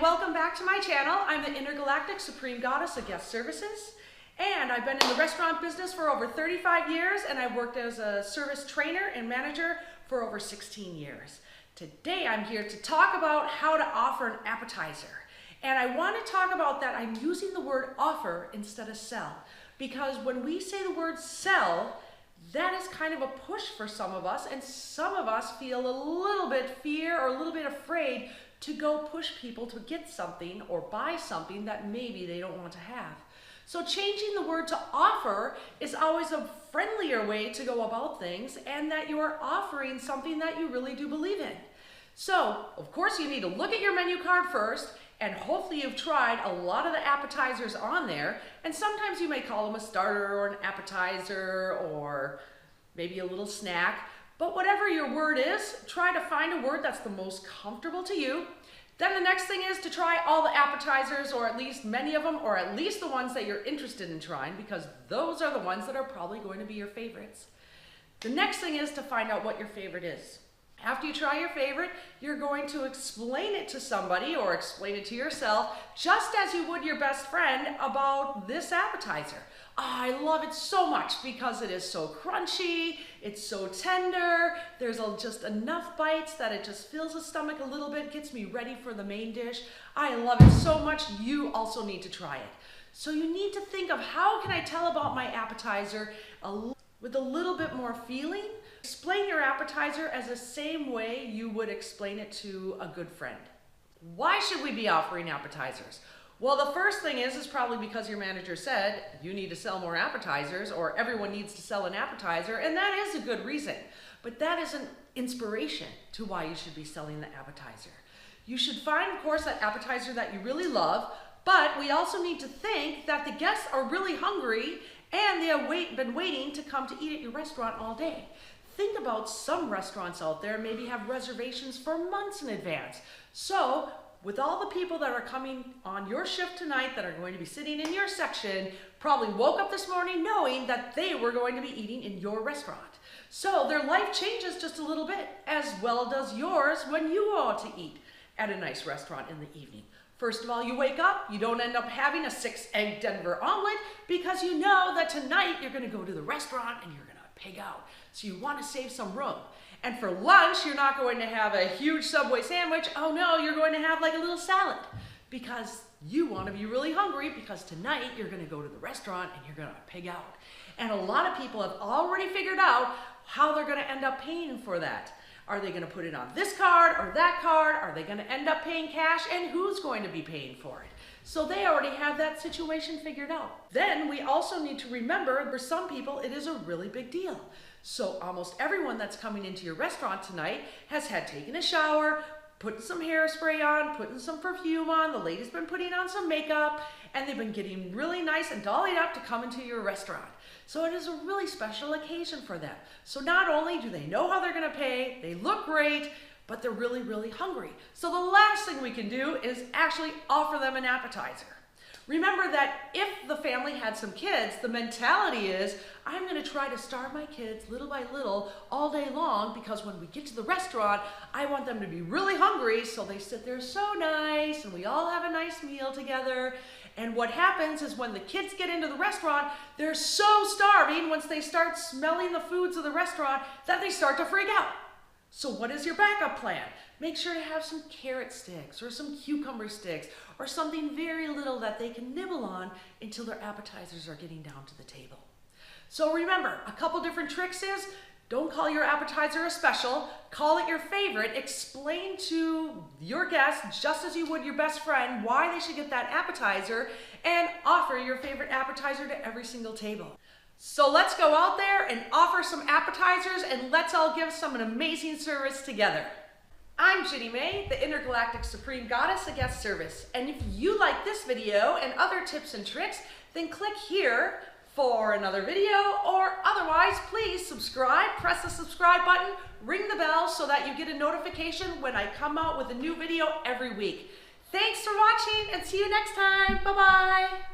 and welcome back to my channel. I'm the Intergalactic Supreme Goddess of Guest Services, and I've been in the restaurant business for over 35 years, and I've worked as a service trainer and manager for over 16 years. Today I'm here to talk about how to offer an appetizer. And I want to talk about that I'm using the word offer instead of sell, because when we say the word sell, that is kind of a push for some of us, and some of us feel a little bit fear or a little bit afraid to go push people to get something or buy something that maybe they don't want to have. So changing the word to offer is always a friendlier way to go about things, and that you are offering something that you really do believe in. So, of course, you need to look at your menu card first, and hopefully you've tried a lot of the appetizers on there, and sometimes you may call them a starter or an appetizer or maybe a little snack. But whatever your word is, try to find a word that's the most comfortable to you. Then the next thing is to try all the appetizers, or at least many of them, or at least the ones that you're interested in trying, because those are the ones that are probably going to be your favorites. The next thing is to find out what your favorite is. After you try your favorite, you're going to explain it to somebody or explain it to yourself, just as you would your best friend, about this appetizer. Oh, I love it so much because it is so crunchy, it's so tender, there's just enough bites that it just fills the stomach a little bit, gets me ready for the main dish. I love it so much, you also need to try it. So you need to think of, how can I tell about my appetizer with a little bit more feeling? Explain your appetizer as the same way you would explain it to a good friend. Why should we be offering appetizers? Well, the first thing is probably because your manager said you need to sell more appetizers, or everyone needs to sell an appetizer, and that is a good reason. But that isn't inspiration to why you should be selling the appetizer. You should find, of course, that appetizer that you really love, but we also need to think that the guests are really hungry and they have been waiting to come to eat at your restaurant all day. Think about some restaurants out there maybe have reservations for months in advance. So with all the people that are coming on your shift tonight that are going to be sitting in your section, probably woke up this morning knowing that they were going to be eating in your restaurant. So their life changes just a little bit, as well does yours when you go out to eat at a nice restaurant in the evening. First of all, you wake up, you don't end up having a 6-egg Denver omelet, because you know that tonight you're going to go to the restaurant and you're going to pig out. So you want to save some room. And for lunch, you're not going to have a huge Subway sandwich. Oh no, you're going to have like a little salad, because you want to be really hungry, because tonight you're going to go to the restaurant and you're going to pig out. And a lot of people have already figured out how they're going to end up paying for that. Are they going to put it on this card or that card? Are they going to end up paying cash? And who's going to be paying for it? So they already have that situation figured out. Then we also need to remember, for some people, it is a really big deal. So almost everyone that's coming into your restaurant tonight has had taken a shower, putting some hairspray on, putting some perfume on, the lady's been putting on some makeup, and they've been getting really nice and dollied up to come into your restaurant. So it is a really special occasion for them. So not only do they know how they're gonna pay, they look great, but they're really, really hungry. So the last thing we can do is actually offer them an appetizer. Remember that if the family had some kids, the mentality is, I'm gonna try to starve my kids little by little all day long, because when we get to the restaurant, I want them to be really hungry, so they sit there so nice and we all have a nice meal together. And what happens is, when the kids get into the restaurant, they're so starving once they start smelling the foods of the restaurant that they start to freak out. So what is your backup plan? Make sure to have some carrot sticks or some cucumber sticks or something very little that they can nibble on until their appetizers are getting down to the table. So remember, a couple different tricks is, don't call your appetizer a special, call it your favorite. Explain to your guests, just as you would your best friend, why they should get that appetizer, and offer your favorite appetizer to every single table. So let's go out there and offer some appetizers, and let's all give some an amazing service together. I'm Ginny May, the Intergalactic Supreme Goddess of Guest Service. And if you like this video and other tips and tricks, then click here for another video, or otherwise, please subscribe, press the subscribe button, ring the bell so that you get a notification when I come out with a new video every week. Thanks for watching, and see you next time. Bye-bye.